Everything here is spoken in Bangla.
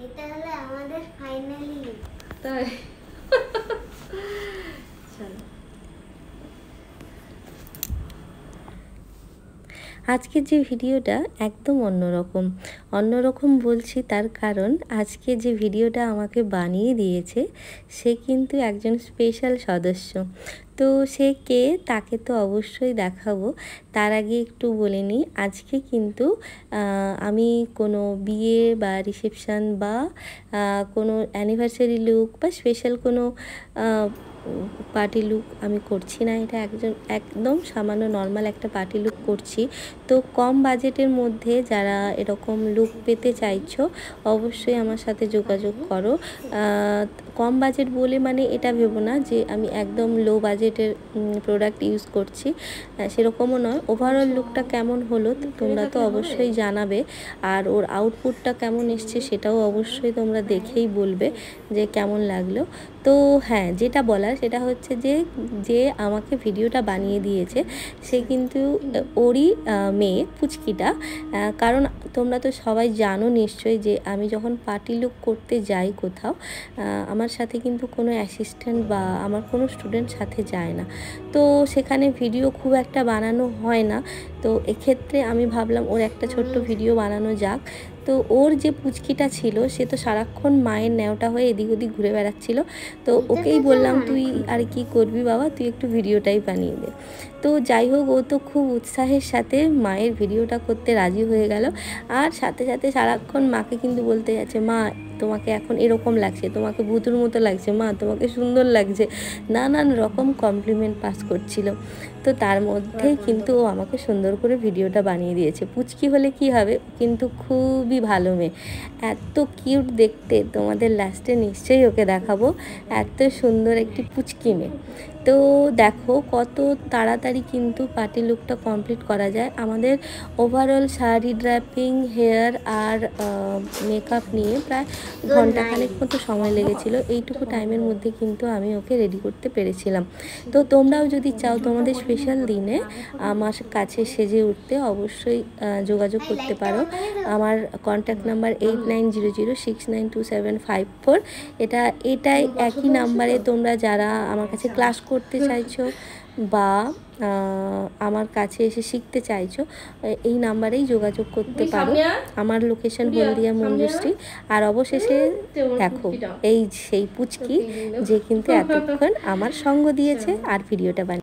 এটা হলো আমাদের ফাইনালি লুক। তাই চলো আজকের যে ভিডিওটা একদম অন্যরকম বলছি তার কারণ আজকে যে ভিডিওটা আমাকে বানিয়ে দিয়েছে সে কিন্তু একজন স্পেশাল সদস্য। তো সে কে তাকে তো অবশ্যই দেখাবো। তার আগে একটু বলে নিই, আজকে কিন্তু আমি কোনো বিয়ে বা রিসেপশান বা কোনো অ্যানিভার্সারি লুক বা স্পেশাল কোনো পার্টি লুক আমি করছি না। এটা একদম সামান্য নর্মাল একটা পার্টি লুক করছি। তো কম বাজেটের মধ্যে যারা এরকম লুক পেতে চাইছো অবশ্যই আমার সাথে যোগাযোগ করো। কম বাজেট বলে মানে এটা ভেবো না যে আমি একদম লো বাজেটের প্রোডাক্ট ইউজ করছি, সেরকমও নয়। ওভারঅল লুকটা কেমন হলো তোমরা তো অবশ্যই জানাবে, আর ওর আউটপুটটা কেমন এসছে সেটাও অবশ্যই তোমরা দেখেই বলবে যে কেমন লাগলো। তো হ্যাঁ, যেটা বলার সেটা হচ্ছে যে আমাকে ভিডিওটা বানিয়ে দিয়েছে সে কিন্তু ওরই মেয়ে পুচকিটা। কারণ তোমরা তো সবাই জানো নিশ্চয়ই যে আমি যখন পার্টি লুক করতে যাই কোথাও, আমার সাথে কিন্তু কোনো অ্যাসিস্ট্যান্ট বা আমার কোনো স্টুডেন্ট সাথে যায় না। তো সেখানে ভিডিও খুব একটা বানানো হয় না। তো এক্ষেত্রে আমি ভাবলাম ওর একটা ছোট্ট ভিডিও বানানো যাক। তো ওর যে পুচকিটা ছিল সে তো সারাক্ষণ মায়ের ন্যাওটা হয়ে এদিক ওদিক ঘুরে বেড়াচ্ছিল। তো ওকেই বললাম তুই আর কি করবি বাবা, তুই একটু ভিডিওটাই বানিয়ে দে। তো যাই হোক, ও তো খুব উৎসাহের সাথে মায়ের ভিডিওটা করতে রাজি হয়ে গেল। আর সাথে সাথে সারাক্ষণ মাকে কিন্তু বলতে যাচ্ছে, মা তোমাকে এখন এরকম লাগছে, তোমাকে ভূতুর মতো লাগছে, মা তোমাকে সুন্দর লাগছে, নানান রকম কমপ্লিমেন্ট পাস করছিল। তো তার মধ্যেই কিন্তু ও আমাকে সুন্দর করে ভিডিওটা বানিয়ে দিয়েছে। পুচকি হলে কি হবে, কিন্তু খুবই ভালো মেয়ে, এত কিউট দেখতে। তোমাদের লাস্টে নিশ্চয়ই ওকে দেখাবো, এত সুন্দর একটি পুচকি মেয়ে। তো দেখো কত তাড়াতাড়ি কিন্তু পার্টি লুকটা কমপ্লিট করা যায়। আমাদের ওভারঅল শাড়ি ড্র্যাপিং, হেয়ার আর মেকআপ নিয়ে প্রায় ঘন্টাখানেক মতো সময় লেগেছিল। এইটুকু টাইমের মধ্যে কিন্তু আমি ওকে রেডি করতে পেরেছিলাম। তো তোমরাও যদি চাও তোমাদের স্পেশাল দিনে আমার কাছে সেজে উঠতে, অবশ্যই যোগাযোগ করতে পারো। আমার কন্ট্যাক্ট নাম্বার 8900692754। এটাই একই নাম্বারে তোমরা যারা আমার কাছে ক্লাস করতে চাইছো বা আমার কাছে এসে শিখতে চাইছো, এই নাম্বারেই যোগাযোগ করতে পারো। আমার লোকেশন হলদিয়া মঞ্জুশ্রী। আর অবশেষে দেখো এই সেই পুচকি যে কিন্তু এতক্ষণ আমার সঙ্গ দিয়েছে আর ভিডিওটা বানিয়ে